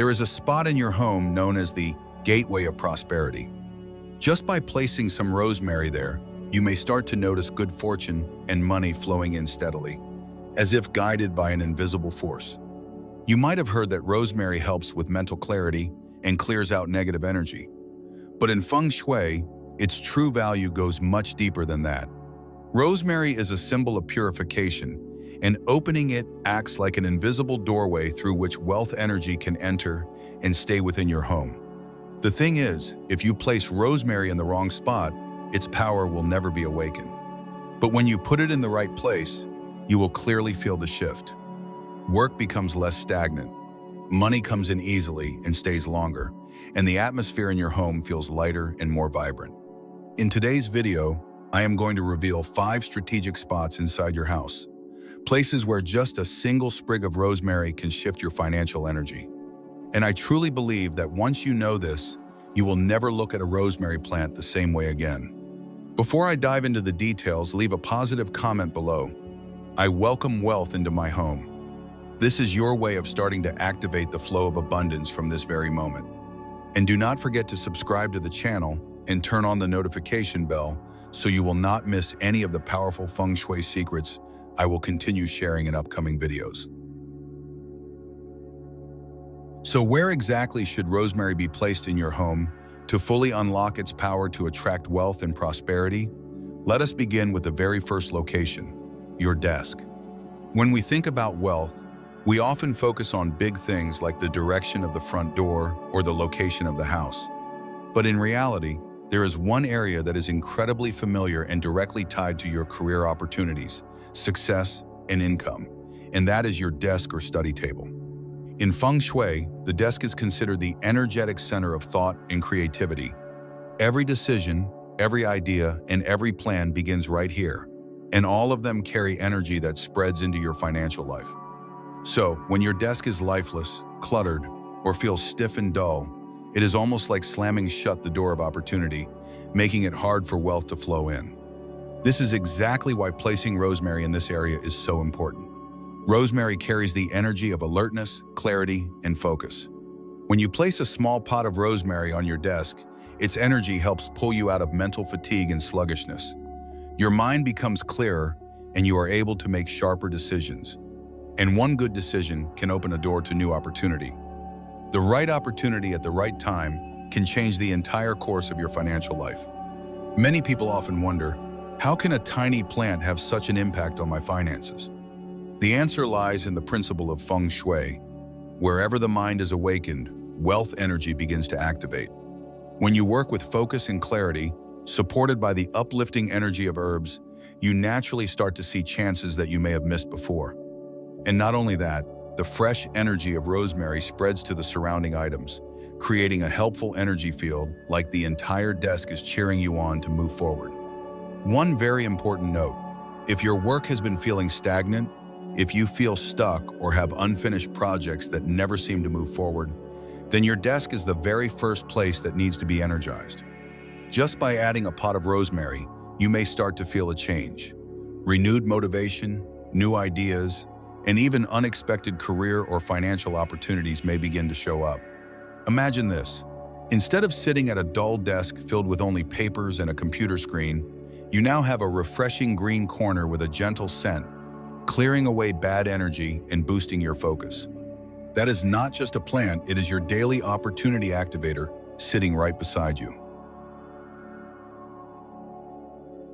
There is a spot in your home known as the gateway of prosperity. Just by placing some rosemary there, you may start to notice good fortune and money flowing in steadily, as if guided by an invisible force. You might have heard that rosemary helps with mental clarity and clears out negative energy. But in Feng Shui, its true value goes much deeper than that. Rosemary is a symbol of purification, and opening it acts like an invisible doorway through which wealth energy can enter and stay within your home. The thing is, if you place rosemary in the wrong spot, its power will never be awakened. But when you put it in the right place, you will clearly feel the shift. Work becomes less stagnant, money comes in easily and stays longer, and the atmosphere in your home feels lighter and more vibrant. In today's video, I am going to reveal 5 strategic spots inside your house, places where just a single sprig of rosemary can shift your financial energy. And I truly believe that once you know this, you will never look at a rosemary plant the same way again. Before I dive into the details, leave a positive comment below. I welcome wealth into my home. This is your way of starting to activate the flow of abundance from this very moment. And do not forget to subscribe to the channel and turn on the notification bell so you will not miss any of the powerful Feng Shui secrets I will continue sharing in upcoming videos. So where exactly should rosemary be placed in your home to fully unlock its power to attract wealth and prosperity? Let us begin with the very first location, your desk. When we think about wealth, we often focus on big things like the direction of the front door or the location of the house. But in reality, there is one area that is incredibly familiar and directly tied to your career opportunities, success, and income, and that is your desk or study table. In Feng Shui, the desk is considered the energetic center of thought and creativity. Every decision, every idea, and every plan begins right here, and all of them carry energy that spreads into your financial life. So, when your desk is lifeless, cluttered, or feels stiff and dull, it is almost like slamming shut the door of opportunity, making it hard for wealth to flow in. This is exactly why placing rosemary in this area is so important. Rosemary carries the energy of alertness, clarity, and focus. When you place a small pot of rosemary on your desk, its energy helps pull you out of mental fatigue and sluggishness. Your mind becomes clearer, and you are able to make sharper decisions. And one good decision can open a door to new opportunity. The right opportunity at the right time can change the entire course of your financial life. Many people often wonder, how can a tiny plant have such an impact on my finances? The answer lies in the principle of Feng Shui. Wherever the mind is awakened, wealth energy begins to activate. When you work with focus and clarity, supported by the uplifting energy of herbs, you naturally start to see chances that you may have missed before. And not only that, the fresh energy of rosemary spreads to the surrounding items, creating a helpful energy field like the entire desk is cheering you on to move forward. One very important note, if your work has been feeling stagnant, if you feel stuck or have unfinished projects that never seem to move forward, then your desk is the very first place that needs to be energized. Just by adding a pot of rosemary, you may start to feel a change. Renewed motivation, new ideas, and even unexpected career or financial opportunities may begin to show up. Imagine this. Instead of sitting at a dull desk filled with only papers and a computer screen, you now have a refreshing green corner with a gentle scent, clearing away bad energy and boosting your focus. That is not just a plant, it is your daily opportunity activator sitting right beside you.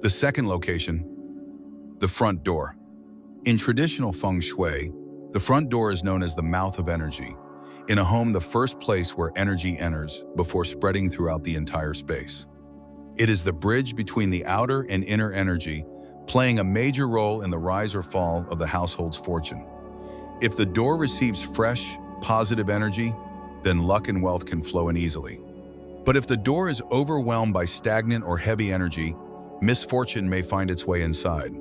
The second location, the front door. In traditional Feng Shui, the front door is known as the mouth of energy. In a home, the first place where energy enters before spreading throughout the entire space. It is the bridge between the outer and inner energy, playing a major role in the rise or fall of the household's fortune. If the door receives fresh, positive energy, then luck and wealth can flow in easily. But if the door is overwhelmed by stagnant or heavy energy, misfortune may find its way inside.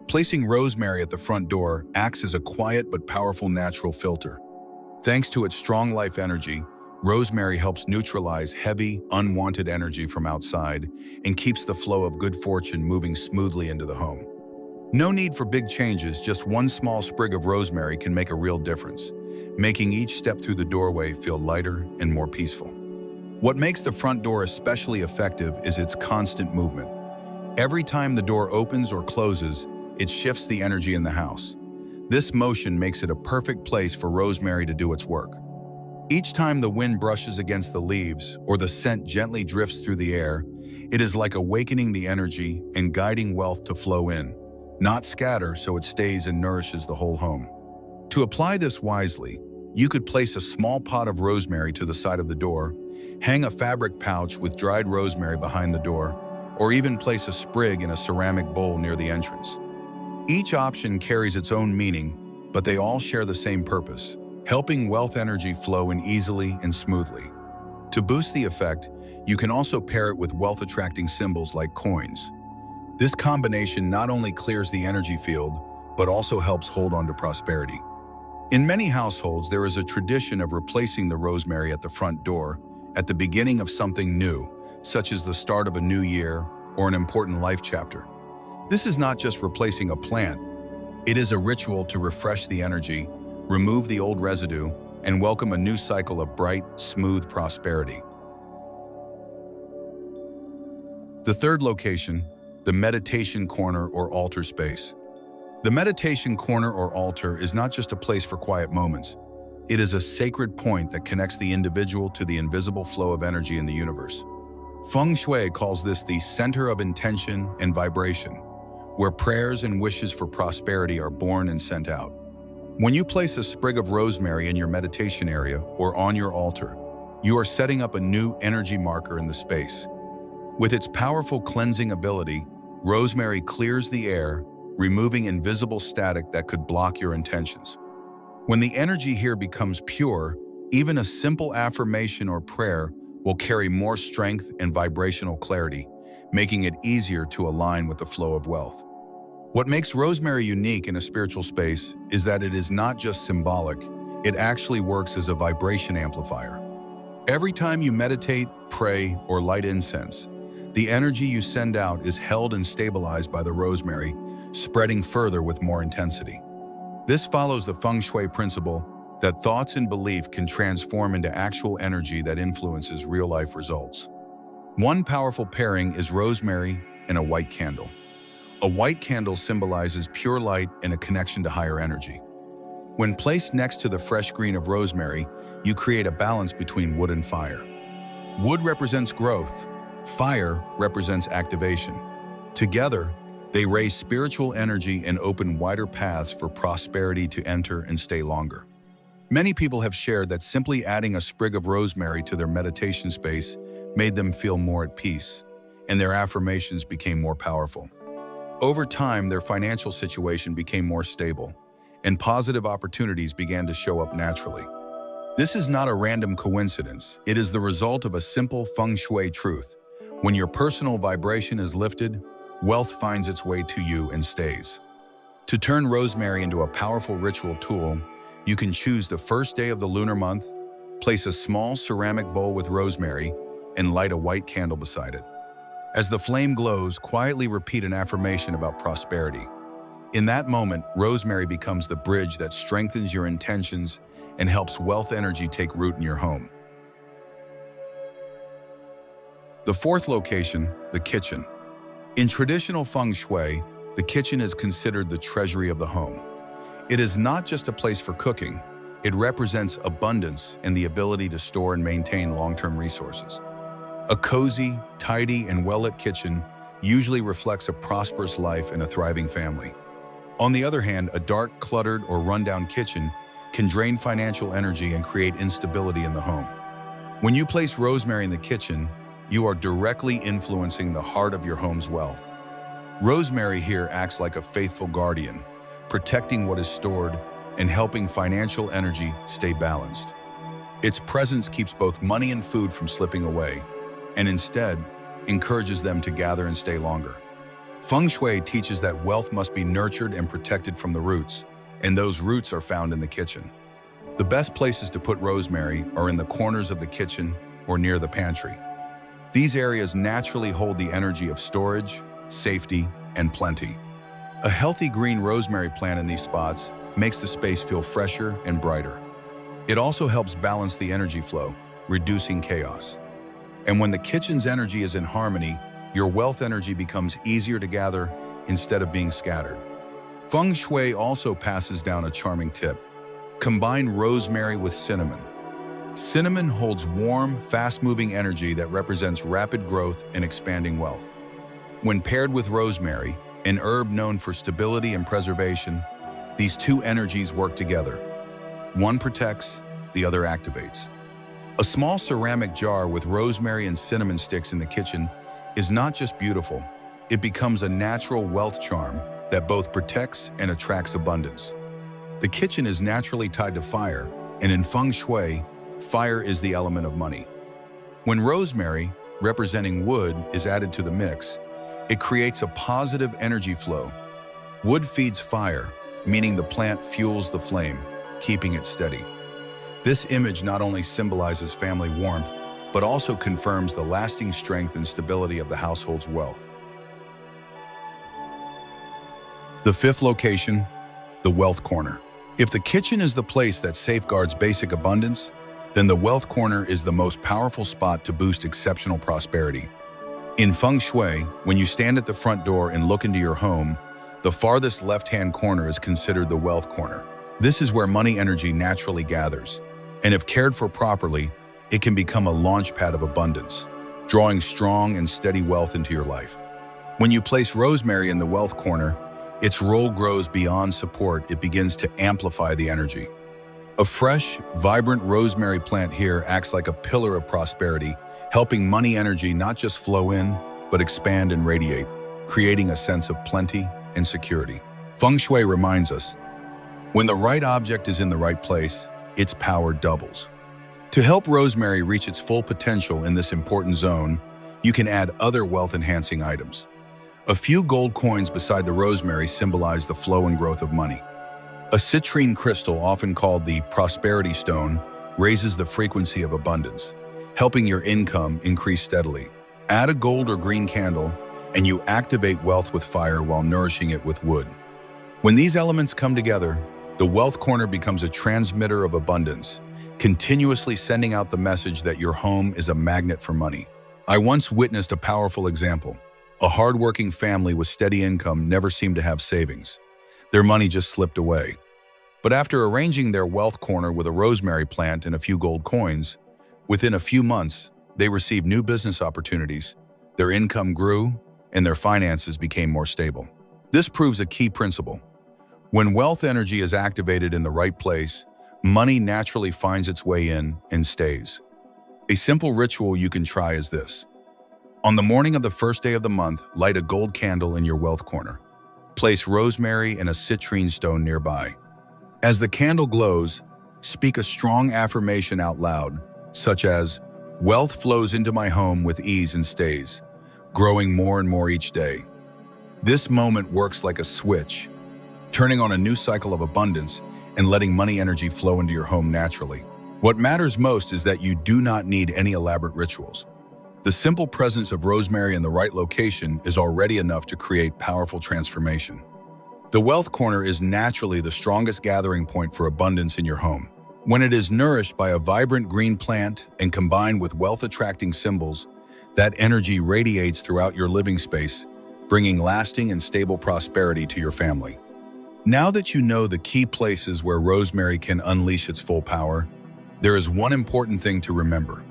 Placing rosemary at the front door acts as a quiet but powerful natural filter. Thanks to its strong life energy, rosemary helps neutralize heavy, unwanted energy from outside and keeps the flow of good fortune moving smoothly into the home. No need for big changes, just one small sprig of rosemary can make a real difference. making each step through the doorway feel lighter and more peaceful. What makes the front door especially effective is its constant movement. Every time the door opens or closes, it shifts the energy in the house. This motion makes it a perfect place for Rosemary to do its work. Each time the wind brushes against the leaves or the scent gently drifts through the air, it is like awakening the energy and guiding wealth to flow in, not scatter so it stays and nourishes the whole home. To apply this wisely, you could place a small pot of rosemary to the side of the door, hang a fabric pouch with dried rosemary behind the door, or even place a sprig in a ceramic bowl near the entrance. Each option carries its own meaning, but they all share the same purpose: helping wealth energy flow in easily and smoothly. To boost the effect, you can also pair it with wealth-attracting symbols like coins. This combination not only clears the energy field, but also helps hold on to prosperity. In many households, there is a tradition of replacing the rosemary at the front door at the beginning of something new, such as the start of a new year or an important life chapter. This is not just replacing a plant. It is a ritual to refresh the energy, remove the old residue, and welcome a new cycle of bright, smooth prosperity. The third location, the meditation corner or altar space. The meditation corner or altar is not just a place for quiet moments. It is a sacred point that connects the individual to the invisible flow of energy in the universe. Feng Shui calls this the center of intention and vibration, where prayers and wishes for prosperity are born and sent out. When you place a sprig of rosemary in your meditation area or on your altar, you are setting up a new energy marker in the space. With its powerful cleansing ability, rosemary clears the air, removing invisible static that could block your intentions. When the energy here becomes pure, even a simple affirmation or prayer will carry more strength and vibrational clarity, making it easier to align with the flow of wealth. What makes rosemary unique in a spiritual space is that it is not just symbolic, it actually works as a vibration amplifier. Every time you meditate, pray, or light incense, the energy you send out is held and stabilized by the rosemary, spreading further with more intensity. This follows the Feng Shui principle that thoughts and belief can transform into actual energy that influences real-life results. One powerful pairing is rosemary and a white candle. A white candle symbolizes pure light and a connection to higher energy. When placed next to the fresh green of rosemary, you create a balance between wood and fire. Wood represents growth, fire represents activation. Together, they raise spiritual energy and open wider paths for prosperity to enter and stay longer. Many people have shared that simply adding a sprig of rosemary to their meditation space made them feel more at peace, and their affirmations became more powerful. Over time, their financial situation became more stable, and positive opportunities began to show up naturally. This is not a random coincidence. It is the result of a simple Feng Shui truth. When your personal vibration is lifted, wealth finds its way to you and stays. To turn rosemary into a powerful ritual tool, you can choose the first day of the lunar month, place a small ceramic bowl with rosemary, and light a white candle beside it. As the flame glows, quietly repeat an affirmation about prosperity. In that moment, rosemary becomes the bridge that strengthens your intentions and helps wealth energy take root in your home. The fourth location, the kitchen. In traditional Feng Shui, the kitchen is considered the treasury of the home. It is not just a place for cooking, it represents abundance and the ability to store and maintain long-term resources. A cozy, tidy, and well-lit kitchen usually reflects a prosperous life and a thriving family. On the other hand, a dark, cluttered, or rundown kitchen can drain financial energy and create instability in the home. When you place rosemary in the kitchen, you are directly influencing the heart of your home's wealth. Rosemary here acts like a faithful guardian, protecting what is stored and helping financial energy stay balanced. Its presence keeps both money and food from slipping away, and instead encourages them to gather and stay longer. Feng Shui teaches that wealth must be nurtured and protected from the roots, and those roots are found in the kitchen. The best places to put rosemary are in the corners of the kitchen or near the pantry. These areas naturally hold the energy of storage, safety, and plenty. A healthy green rosemary plant in these spots makes the space feel fresher and brighter. It also helps balance the energy flow, reducing chaos. And when the kitchen's energy is in harmony, your wealth energy becomes easier to gather instead of being scattered. Feng Shui also passes down a charming tip. Combine rosemary with cinnamon. Cinnamon holds warm, fast-moving energy that represents rapid growth and expanding wealth. When paired with rosemary, an herb known for stability and preservation, these two energies work together. One protects, the other activates. A small ceramic jar with rosemary and cinnamon sticks in the kitchen is not just beautiful, it becomes a natural wealth charm that both protects and attracts abundance. The kitchen is naturally tied to fire, and in Feng Shui, fire is the element of money. When rosemary, representing wood, is added to the mix, it creates a positive energy flow. Wood feeds fire, meaning the plant fuels the flame, keeping it steady. This image not only symbolizes family warmth, but also confirms the lasting strength and stability of the household's wealth. The fifth location, the wealth corner. If the kitchen is the place that safeguards basic abundance, then the wealth corner is the most powerful spot to boost exceptional prosperity. In Feng Shui, when you stand at the front door and look into your home, the farthest left-hand corner is considered the wealth corner. This is where money energy naturally gathers, and if cared for properly, it can become a launchpad of abundance, drawing strong and steady wealth into your life. When you place rosemary in the wealth corner, its role grows beyond support, it begins to amplify the energy. A fresh, vibrant rosemary plant here acts like a pillar of prosperity, helping money energy not just flow in, but expand and radiate, creating a sense of plenty and security. Feng Shui reminds us, when the right object is in the right place, its power doubles. To help rosemary reach its full potential in this important zone, you can add other wealth-enhancing items. A few gold coins beside the rosemary symbolize the flow and growth of money. A citrine crystal, often called the prosperity stone, raises the frequency of abundance, helping your income increase steadily. Add a gold or green candle, and you activate wealth with fire while nourishing it with wood. When these elements come together, the wealth corner becomes a transmitter of abundance, continuously sending out the message that your home is a magnet for money. I once witnessed a powerful example. A hardworking family with steady income never seemed to have savings. Their money just slipped away. But after arranging their wealth corner with a rosemary plant and a few gold coins, within a few months, they received new business opportunities, their income grew, and their finances became more stable. This proves a key principle. When wealth energy is activated in the right place, money naturally finds its way in and stays. A simple ritual you can try is this. On the morning of the first day of the month, light a gold candle in your wealth corner. Place rosemary and a citrine stone nearby. As the candle glows, speak a strong affirmation out loud, such as, "Wealth flows into my home with ease and stays, growing more and more each day." This moment works like a switch, turning on a new cycle of abundance and letting money energy flow into your home naturally. What matters most is that you do not need any elaborate rituals. The simple presence of rosemary in the right location is already enough to create powerful transformation. The wealth corner is naturally the strongest gathering point for abundance in your home. When it is nourished by a vibrant green plant and combined with wealth-attracting symbols, that energy radiates throughout your living space, bringing lasting and stable prosperity to your family. Now that you know the key places where rosemary can unleash its full power, there is one important thing to remember.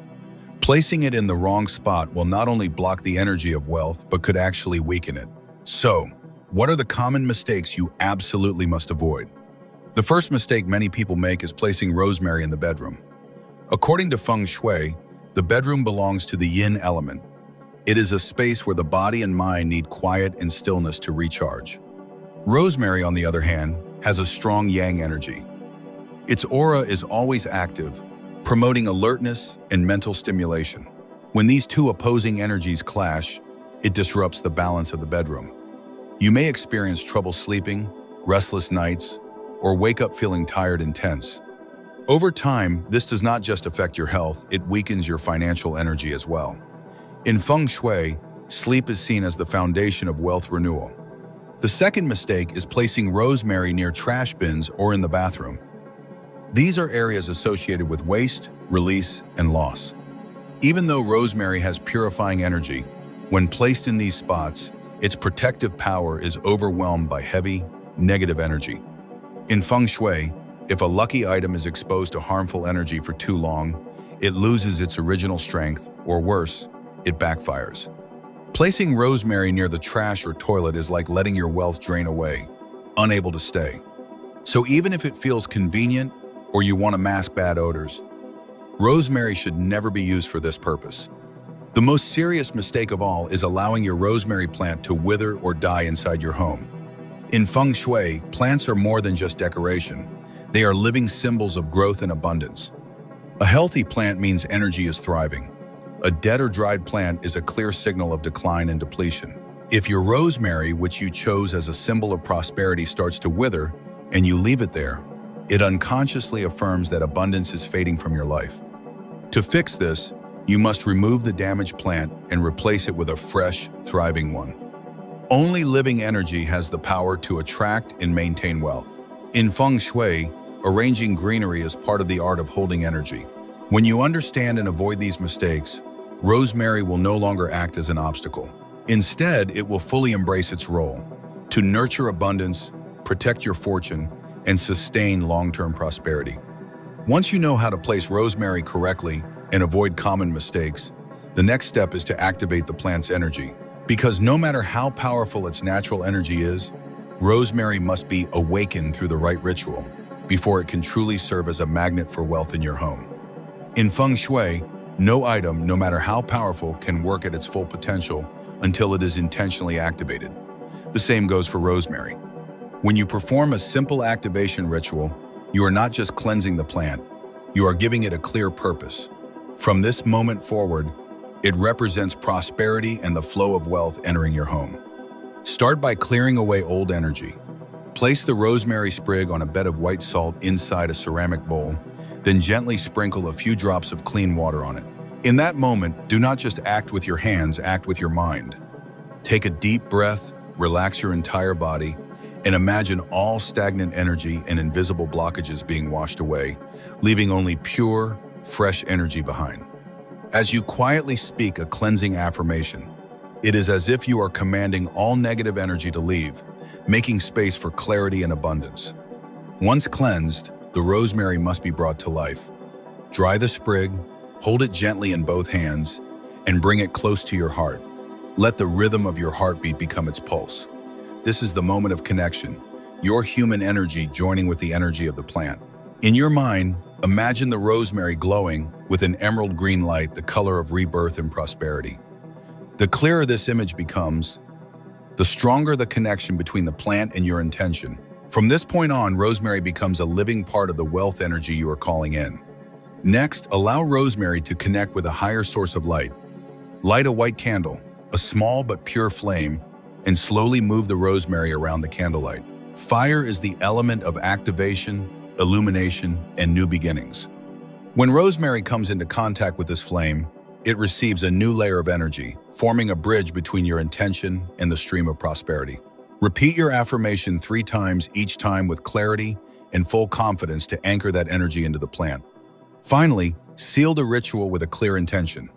Placing it in the wrong spot will not only block the energy of wealth, but could actually weaken it. So, what are the common mistakes you absolutely must avoid? The first mistake many people make is placing rosemary in the bedroom. According to Feng Shui, the bedroom belongs to the yin element. It is a space where the body and mind need quiet and stillness to recharge. Rosemary, on the other hand, has a strong yang energy. Its aura is always active, promoting alertness and mental stimulation. When these two opposing energies clash, it disrupts the balance of the bedroom. You may experience trouble sleeping, restless nights, or wake up feeling tired and tense. Over time, this does not just affect your health, it weakens your financial energy as well. In Feng Shui, sleep is seen as the foundation of wealth renewal. The second mistake is placing rosemary near trash bins or in the bathroom. These are areas associated with waste, release, and loss. Even though rosemary has purifying energy, when placed in these spots, its protective power is overwhelmed by heavy, negative energy. In Feng Shui, if a lucky item is exposed to harmful energy for too long, it loses its original strength, or worse, it backfires. Placing rosemary near the trash or toilet is like letting your wealth drain away, unable to stay. So even if it feels convenient or you want to mask bad odors, rosemary should never be used for this purpose. The most serious mistake of all is allowing your rosemary plant to wither or die inside your home. In Feng Shui, plants are more than just decoration. They are living symbols of growth and abundance. A healthy plant means energy is thriving. A dead or dried plant is a clear signal of decline and depletion. If your rosemary, which you chose as a symbol of prosperity, starts to wither and you leave it there, it unconsciously affirms that abundance is fading from your life. To fix this, you must remove the damaged plant and replace it with a fresh, thriving one. Only living energy has the power to attract and maintain wealth. In Feng Shui, arranging greenery is part of the art of holding energy. When you understand and avoid these mistakes, rosemary will no longer act as an obstacle. Instead, it will fully embrace its role to nurture abundance, protect your fortune, and sustain long-term prosperity. Once you know how to place rosemary correctly and avoid common mistakes, the next step is to activate the plant's energy. Because no matter how powerful its natural energy is, rosemary must be awakened through the right ritual before it can truly serve as a magnet for wealth in your home. In Feng Shui, no item, no matter how powerful, can work at its full potential until it is intentionally activated. The same goes for rosemary. When you perform a simple activation ritual, you are not just cleansing the plant, you are giving it a clear purpose. From this moment forward, it represents prosperity and the flow of wealth entering your home. Start by clearing away old energy. Place the rosemary sprig on a bed of white salt inside a ceramic bowl, then gently sprinkle a few drops of clean water on it. In that moment, do not just act with your hands, act with your mind. Take a deep breath, relax your entire body, and imagine all stagnant energy and invisible blockages being washed away, leaving only pure, fresh energy behind. As you quietly speak a cleansing affirmation, it is as if you are commanding all negative energy to leave, making space for clarity and abundance. Once cleansed, the rosemary must be brought to life. Dry the sprig, hold it gently in both hands, and bring it close to your heart. Let the rhythm of your heartbeat become its pulse. This is the moment of connection, your human energy joining with the energy of the plant. In your mind, imagine the rosemary glowing with an emerald green light, the color of rebirth and prosperity. The clearer this image becomes, the stronger the connection between the plant and your intention. From this point on, rosemary becomes a living part of the wealth energy you are calling in. Next, allow rosemary to connect with a higher source of light. Light a white candle, a small but pure flame, and slowly move the rosemary around the candlelight. Fire is the element of activation, illumination, and new beginnings. When rosemary comes into contact with this flame, it receives a new layer of energy, forming a bridge between your intention and the stream of prosperity. Repeat your affirmation 3 times, each time with clarity and full confidence to anchor that energy into the plant. Finally, seal the ritual with a clear intention.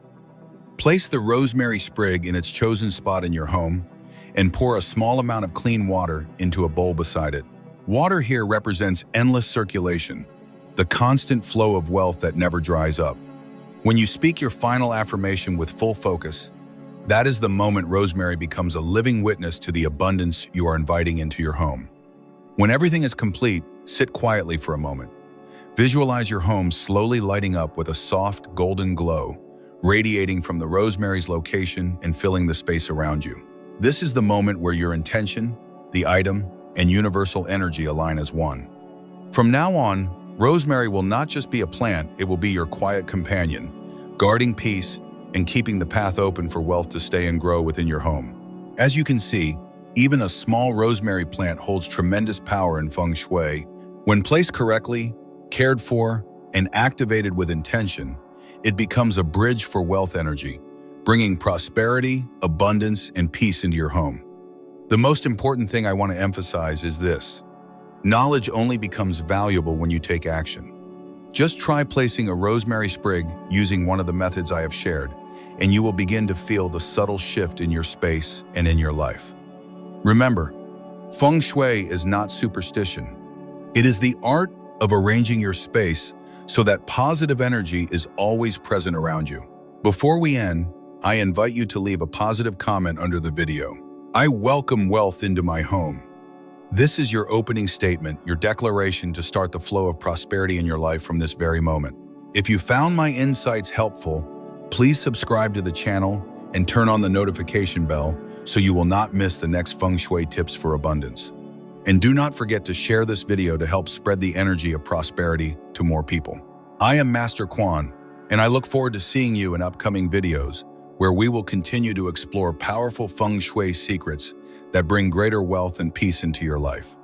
Place the rosemary sprig in its chosen spot in your home and pour a small amount of clean water into a bowl beside it. Water here represents endless circulation, the constant flow of wealth that never dries up. When you speak your final affirmation with full focus, that is the moment rosemary becomes a living witness to the abundance you are inviting into your home. When everything is complete, sit quietly for a moment. Visualize your home slowly lighting up with a soft golden glow, radiating from the rosemary's location and filling the space around you. This is the moment where your intention, the item, and universal energy align as one. From now on, rosemary will not just be a plant, it will be your quiet companion, guarding peace and keeping the path open for wealth to stay and grow within your home. As you can see, even a small rosemary plant holds tremendous power in Feng Shui. When placed correctly, cared for, and activated with intention, it becomes a bridge for wealth energy, bringing prosperity, abundance, and peace into your home. The most important thing I want to emphasize is this: knowledge only becomes valuable when you take action. Just try placing a rosemary sprig using one of the methods I have shared, and you will begin to feel the subtle shift in your space and in your life. Remember, Feng Shui is not superstition. It is the art of arranging your space so that positive energy is always present around you. Before we end, I invite you to leave a positive comment under the video. I welcome wealth into my home. This is your opening statement, your declaration to start the flow of prosperity in your life from this very moment. If you found my insights helpful, please subscribe to the channel and turn on the notification bell so you will not miss the next Feng Shui tips for abundance. And do not forget to share this video to help spread the energy of prosperity to more people. I am Master Quan, and I look forward to seeing you in upcoming videos where we will continue to explore powerful Feng Shui secrets that bring greater wealth and peace into your life.